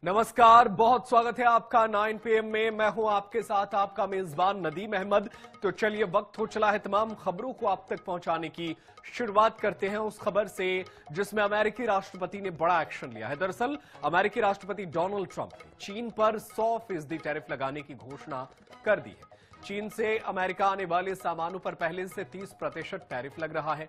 नमस्कार, बहुत स्वागत है आपका 9 PM में। मैं हूं आपके साथ आपका मेजबान नदीम अहमद। तो चलिए, वक्त हो चला है तमाम खबरों को आप तक पहुंचाने की। शुरुआत करते हैं उस खबर से जिसमें अमेरिकी राष्ट्रपति ने बड़ा एक्शन लिया है। दरअसल अमेरिकी राष्ट्रपति डोनाल्ड ट्रंप ने चीन पर 100% टैरिफ लगाने की घोषणा कर दी है। चीन से अमेरिका आने वाले सामानों पर पहले से 30% टैरिफ लग रहा है।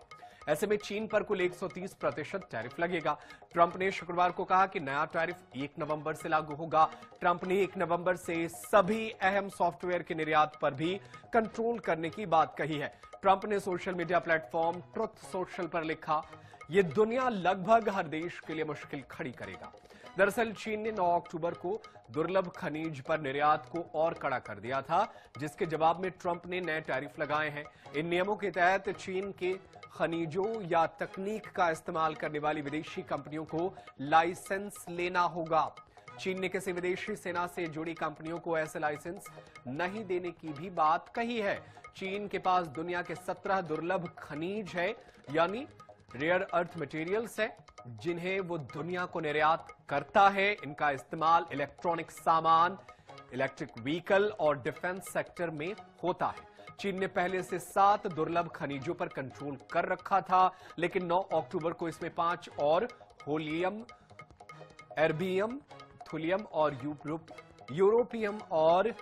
ऐसे में चीन पर कुल 130% टैरिफ लगेगा। ट्रंप ने शुक्रवार को कहा कि नया टैरिफ 1 नवंबर से लागू होगा। ट्रंप ने 1 नवंबर से सभी अहम सॉफ्टवेयर के निर्यात पर भी कंट्रोल करने की बात कही है। ट्रंप ने social media platform truth social पर लिखा, यह दुनिया लगभग हर देश के लिए मुश्किल खड़ी करेगा। दरअसल चीन ने 9 अक्टूबर को दुर्लभ खनिज पर निर्यात को और कड़ा कर दिया था, जिसके जवाब में ट्रंप ने नए टैरिफ लगाए हैं। इन नियमों के तहत चीन के खनिजों या तकनीक का इस्तेमाल करने वाली विदेशी कंपनियों को लाइसेंस लेना होगा। चीन ने किसी विदेशी सेना से जुड़ी कंपनियों को ऐसे लाइसेंस नहीं देने की भी बात कही है। चीन के पास दुनिया के 17 दुर्लभ खनिज है, यानी रेयर अर्थ मटेरियल्स है, जिन्हें वो दुनिया को निर्यात करता है। इनका इस्तेमाल इलेक्ट्रॉनिक सामान, इलेक्ट्रिक व्हीकल और डिफेंस सेक्टर में होता है। चीन ने पहले से 7 दुर्लभ खनिजों पर कंट्रोल कर रखा था, लेकिन 9 अक्टूबर को इसमें 5 और होलियम, एर्बियम, थुलियम और यूरोपियम और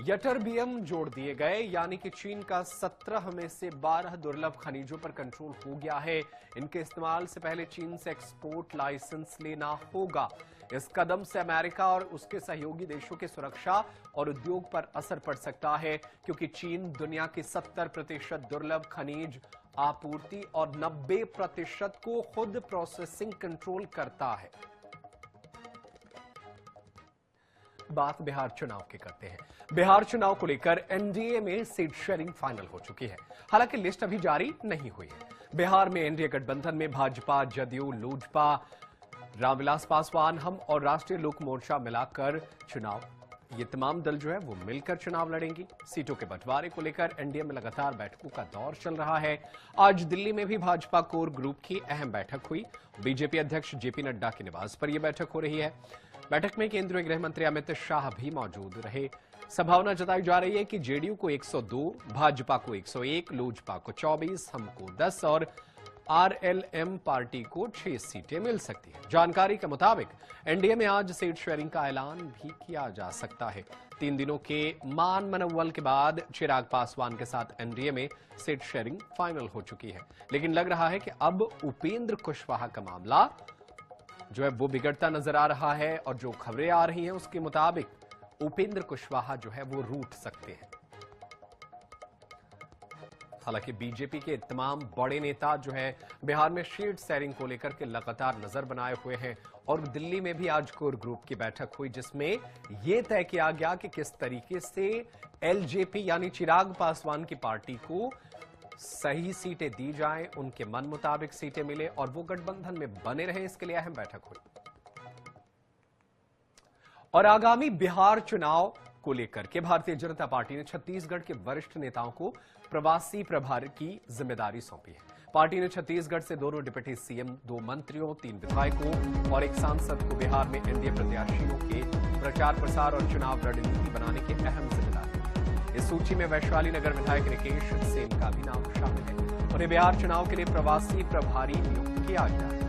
यटरबियम जोड़ दिए गए, यानी कि चीन का 17 में से 12 दुर्लभ खनिजों पर कंट्रोल हो गया है। इनके इस्तेमाल से पहले चीन से एक्सपोर्ट लाइसेंस लेना होगा। इस कदम से अमेरिका और उसके सहयोगी देशों की सुरक्षा और उद्योग पर असर पड़ सकता है, क्योंकि चीन दुनिया की 70% दुर्लभ खनिज आपूर्ति और 90% को खुद प्रोसेसिंग कंट्रोल करता है। बात बिहार चुनाव की करते हैं। बिहार चुनाव को लेकर एनडीए में सीट शेयरिंग फाइनल हो चुकी है। हालांकि लिस्ट अभी जारी नहीं हुई है। बिहार में एनडीए गठबंधन में भाजपा, जदयू, लोजपा, रामविलास पासवान, हम और राष्ट्रीय लोक मोर्चा मिलाकर चुनाव, ये तमाम दल जो है वो मिलकर चुनाव लड़ेंगी। सीटों के बंटवारे को लेकर एनडीए में लगातार बैठकों का दौर चल रहा है। आज दिल्ली में भी भाजपा कोर ग्रुप की अहम बैठक हुई। बीजेपी अध्यक्ष जेपी नड्डा के निवास पर यह बैठक हो रही है। बैठक में केंद्रीय गृह मंत्री अमित शाह भी मौजूद रहे। संभावना जताई जा रही है कि जेडीयू को 102, भाजपा को 101, लोजपा को 24, हम को 10 और आरएलएम पार्टी को 6 सीटें मिल सकती है। जानकारी के मुताबिक एनडीए में आज सीट शेयरिंग का ऐलान भी किया जा सकता है। 3 दिनों के मान मनौवल के बाद चिराग पासवान के साथ एनडीए में सीट शेयरिंग फाइनल हो चुकी है, लेकिन लग रहा है कि अब उपेंद्र कुशवाहा का मामला जो है वो बिगड़ता नजर आ रहा है, और जो खबरें आ रही हैं उसके मुताबिक उपेंद्र कुशवाहा जो है वो रूठ सकते हैं। हालांकि बीजेपी के तमाम बड़े नेता जो है बिहार में सीट शेयरिंग को लेकर के लगातार नजर बनाए हुए हैं, और दिल्ली में भी आज कोर ग्रुप की बैठक हुई, जिसमें यह तय किया गया कि किस तरीके से एलजेपी यानी चिराग पासवान की पार्टी को सही सीटें दी जाएं, उनके मन मुताबिक सीटें मिले और वो गठबंधन में बने रहे, इसके लिए अहम बैठक हुई। और आगामी बिहार चुनाव को लेकर के भारतीय जनता पार्टी ने छत्तीसगढ़ के वरिष्ठ नेताओं को प्रवासी प्रभारी की जिम्मेदारी सौंपी है। पार्टी ने छत्तीसगढ़ से 2 डिप्टी सीएम, 2 मंत्रियों, 3 विधायकों और 1 सांसद को बिहार में एनडीए प्रत्याशियों के प्रचार प्रसार और चुनाव रणनीति बनाने के अहम जिम्मेदारी। इस सूची में वैशाली नगर विधायक निकेश सेन का भी नाम शामिल है। उन्हें बिहार चुनाव के लिए प्रवासी प्रभारी नियुक्त किया गया है।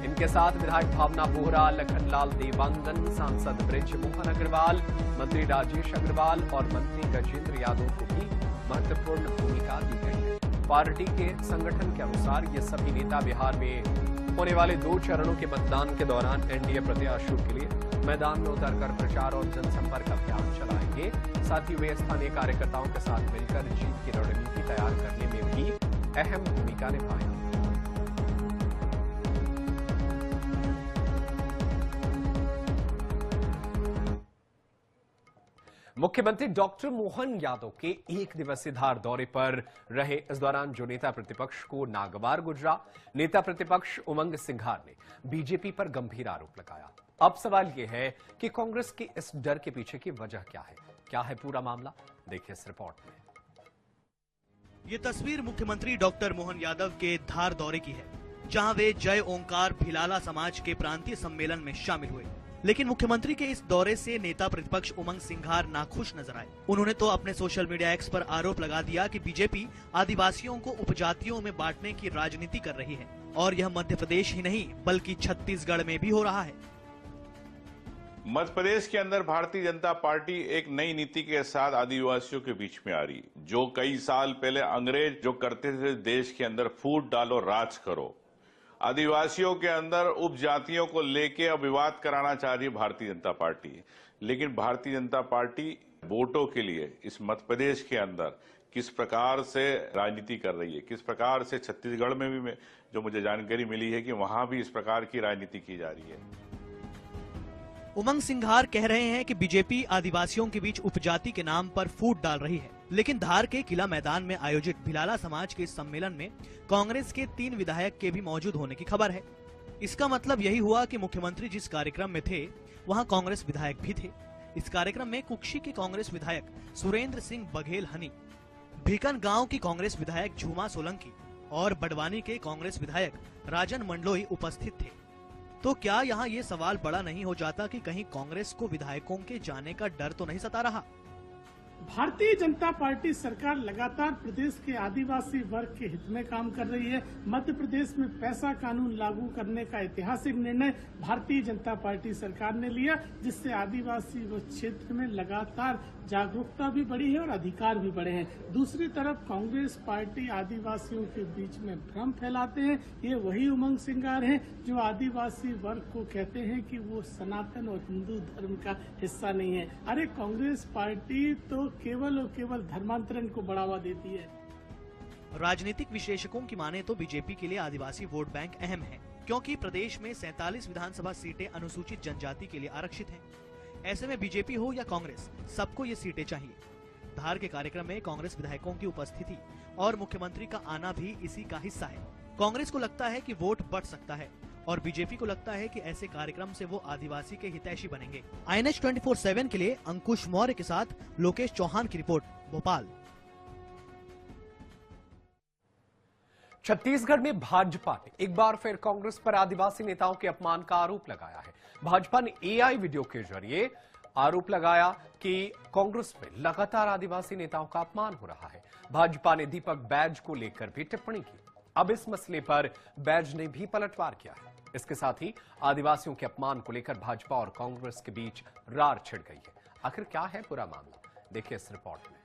इनके साथ विधायक भावना बोहरा, लखनलाल देवांगन, सांसद बृज मोहन अग्रवाल, मंत्री राजेश अग्रवाल और मंत्री गजेंद्र यादव को भी महत्वपूर्ण भूमिका दी गई है। पार्टी के संगठन के अनुसार ये सभी नेता बिहार में होने वाले 2 चरणों के मतदान के दौरान एनडीए प्रत्याशियों के लिए मैदान में उतरकर प्रचार और जनसंपर्क अभियान चलाएंगे। साथ ही वे स्थानीय कार्यकर्ताओं के साथ मिलकर जीत की रणनीति तैयार करने में भी अहम भूमिका निभाएंगे। मुख्यमंत्री डॉक्टर मोहन यादव के 1 दिवसीय धार दौरे पर रहे। इस दौरान जो नेता प्रतिपक्ष को नागवार गुजरा, नेता प्रतिपक्ष उमंग सिंघार ने बीजेपी पर गंभीर आरोप लगाया। अब सवाल यह है कि कांग्रेस के इस डर के पीछे की वजह क्या है पूरा मामला, देखिए इस रिपोर्ट में। ये तस्वीर मुख्यमंत्री डॉक्टर मोहन यादव के धार दौरे की है, जहां वे जय ओंकार भिलाला समाज के प्रांतीय सम्मेलन में शामिल हुए। लेकिन मुख्यमंत्री के इस दौरे से नेता प्रतिपक्ष उमंग सिंघार नाखुश नजर आए। उन्होंने तो अपने सोशल मीडिया एक्स पर आरोप लगा दिया कि बीजेपी आदिवासियों को उपजातियों में बांटने की राजनीति कर रही है और यह मध्य प्रदेश ही नहीं बल्कि छत्तीसगढ़ में भी हो रहा है। मध्य प्रदेश के अंदर भारतीय जनता पार्टी एक नई नीति के साथ आदिवासियों के बीच में आ रही, जो कई साल पहले अंग्रेज जो करते थे देश के अंदर फूट डालो राज करो, आदिवासियों के अंदर उपजातियों को लेके अब विवाद कराना चाह रही है भारतीय जनता पार्टी। लेकिन भारतीय जनता पार्टी वोटों के लिए इस मध्य प्रदेश के अंदर किस प्रकार से राजनीति कर रही है, किस प्रकार से छत्तीसगढ़ में भी जो मुझे जानकारी मिली है कि वहां भी इस प्रकार की राजनीति की जा रही है। उमंग सिंघार कह रहे हैं कि बीजेपी आदिवासियों के बीच उपजाति के नाम पर फूट डाल रही है, लेकिन धार के किला मैदान में आयोजित भिलाला समाज के इस सम्मेलन में कांग्रेस के 3 विधायक के भी मौजूद होने की खबर है। इसका मतलब यही हुआ कि मुख्यमंत्री जिस कार्यक्रम में थे वहां कांग्रेस विधायक भी थे। इस कार्यक्रम में कुक्षी के कांग्रेस विधायक सुरेंद्र सिंह बघेल हनी, भीकन गांव की कांग्रेस विधायक झूमा सोलंकी और बड़वानी के कांग्रेस विधायक राजन मंडलोई उपस्थित थे। तो क्या यहाँ ये सवाल बड़ा नहीं हो जाता कि कहीं कांग्रेस को विधायकों के जाने का डर तो नहीं सता रहा? भारतीय जनता पार्टी सरकार लगातार प्रदेश के आदिवासी वर्ग के हित में काम कर रही है। मध्य प्रदेश में पैसा कानून लागू करने का ऐतिहासिक निर्णय भारतीय जनता पार्टी सरकार ने लिया, जिससे आदिवासी क्षेत्र में लगातार जागरूकता भी बढ़ी है और अधिकार भी बढ़े हैं। दूसरी तरफ कांग्रेस पार्टी आदिवासियों के बीच में भ्रम फैलाते हैं। ये वही उमंग सिंघार हैं जो आदिवासी वर्ग को कहते हैं कि वो सनातन और हिंदू धर्म का हिस्सा नहीं है। अरे कांग्रेस पार्टी तो केवल और केवल धर्मांतरण को बढ़ावा देती है। राजनीतिक विशेषज्ञों की माने तो बीजेपी के लिए आदिवासी वोट बैंक अहम है, क्योंकि प्रदेश में 47 विधानसभा सीटें अनुसूचित जनजाति के लिए आरक्षित हैं। ऐसे में बीजेपी हो या कांग्रेस, सबको ये सीटें चाहिए। धार के कार्यक्रम में कांग्रेस विधायकों की उपस्थिति और मुख्यमंत्री का आना भी इसी का हिस्सा है। कांग्रेस को लगता है कि वोट बढ़ सकता है और बीजेपी को लगता है कि ऐसे कार्यक्रम से वो आदिवासी के हितैषी बनेंगे। INH 24/7 के लिए अंकुश मौर्य के साथ लोकेश चौहान की रिपोर्ट, भोपाल। छत्तीसगढ़ में भाजपा ने एक बार फिर कांग्रेस पर आदिवासी नेताओं के अपमान का आरोप लगाया है। भाजपा ने AI वीडियो के जरिए आरोप लगाया कि कांग्रेस में लगातार आदिवासी नेताओं का अपमान हो रहा है। भाजपा ने दीपक बैज को लेकर भी टिप्पणी की। अब इस मसले पर बैज ने भी पलटवार किया है। इसके साथ ही आदिवासियों के अपमान को लेकर भाजपा और कांग्रेस के बीच रार छिड़ गई है। आखिर क्या है पूरा मामला, देखिए इस रिपोर्ट में।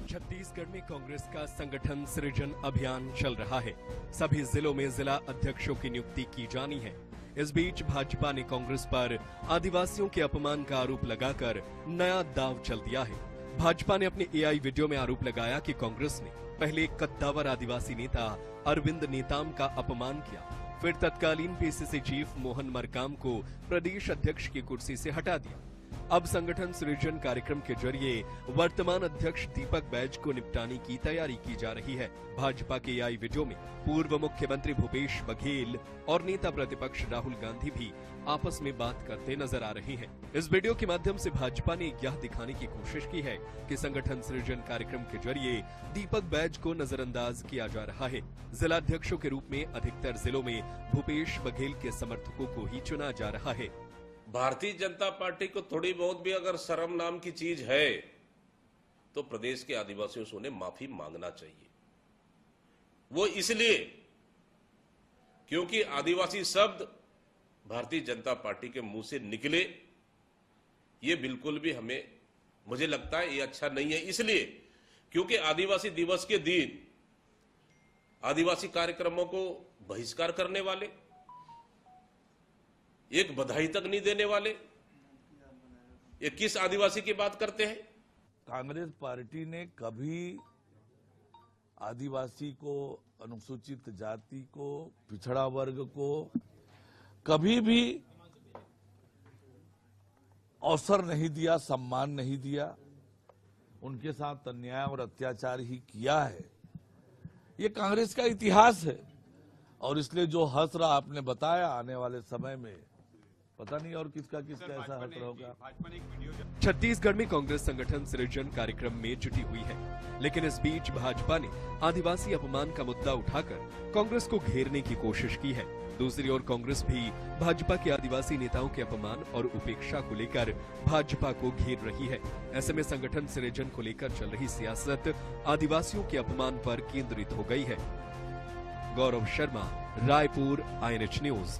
छत्तीसगढ़ में कांग्रेस का संगठन सृजन अभियान चल रहा है। सभी जिलों में जिला अध्यक्षों की नियुक्ति की जानी है। इस बीच भाजपा ने कांग्रेस पर आदिवासियों के अपमान का आरोप लगाकर नया दांव चल दिया है। भाजपा ने अपने AI वीडियो में आरोप लगाया कि कांग्रेस ने पहले कद्दावर आदिवासी नेता अरविंद नेताम का अपमान किया, फिर तत्कालीन PCC चीफ मोहन मरकाम को प्रदेश अध्यक्ष की कुर्सी से हटा दिया। अब संगठन सृजन कार्यक्रम के जरिए वर्तमान अध्यक्ष दीपक बैज को निपटाने की तैयारी की जा रही है। भाजपा के AI वीडियो में पूर्व मुख्यमंत्री भूपेश बघेल और नेता प्रतिपक्ष राहुल गांधी भी आपस में बात करते नजर आ रहे हैं। इस वीडियो के माध्यम से भाजपा ने यह दिखाने की कोशिश की है कि संगठन सृजन कार्यक्रम के जरिए दीपक बैज को नजरअंदाज किया जा रहा है। जिला अध्यक्षों के रूप में अधिकतर जिलों में भूपेश बघेल के समर्थकों को ही चुना जा रहा है। भारतीय जनता पार्टी को थोड़ी बहुत भी अगर शर्म नाम की चीज है तो प्रदेश के आदिवासियों से उन्हें माफी मांगना चाहिए। वो इसलिए क्योंकि आदिवासी शब्द भारतीय जनता पार्टी के मुंह से निकले, ये बिल्कुल भी मुझे लगता है ये अच्छा नहीं है। इसलिए क्योंकि आदिवासी दिवस के दिन आदिवासी कार्यक्रमों को बहिष्कार करने वाले, एक बधाई तक नहीं देने वाले, ये किस आदिवासी की बात करते हैं? कांग्रेस पार्टी ने कभी आदिवासी को, अनुसूचित जाति को, पिछड़ा वर्ग को कभी भी अवसर नहीं दिया, सम्मान नहीं दिया। उनके साथ अन्याय और अत्याचार ही किया है। ये कांग्रेस का इतिहास है और इसलिए जो हसरा आपने बताया, आने वाले समय में पता नहीं और किसका ऐसा हसरा होगा। छत्तीसगढ़ में कांग्रेस संगठन सृजन कार्यक्रम में जुटी हुई है, लेकिन इस बीच भाजपा ने आदिवासी अपमान का मुद्दा उठाकर कांग्रेस को घेरने की कोशिश की है। दूसरी ओर कांग्रेस भी भाजपा के आदिवासी नेताओं के अपमान और उपेक्षा को लेकर भाजपा को घेर रही है। ऐसे में संगठन सृजन को लेकर चल रही सियासत आदिवासियों के अपमान पर केंद्रित हो गई है। Gaurav Sharma, Raipur, INH news.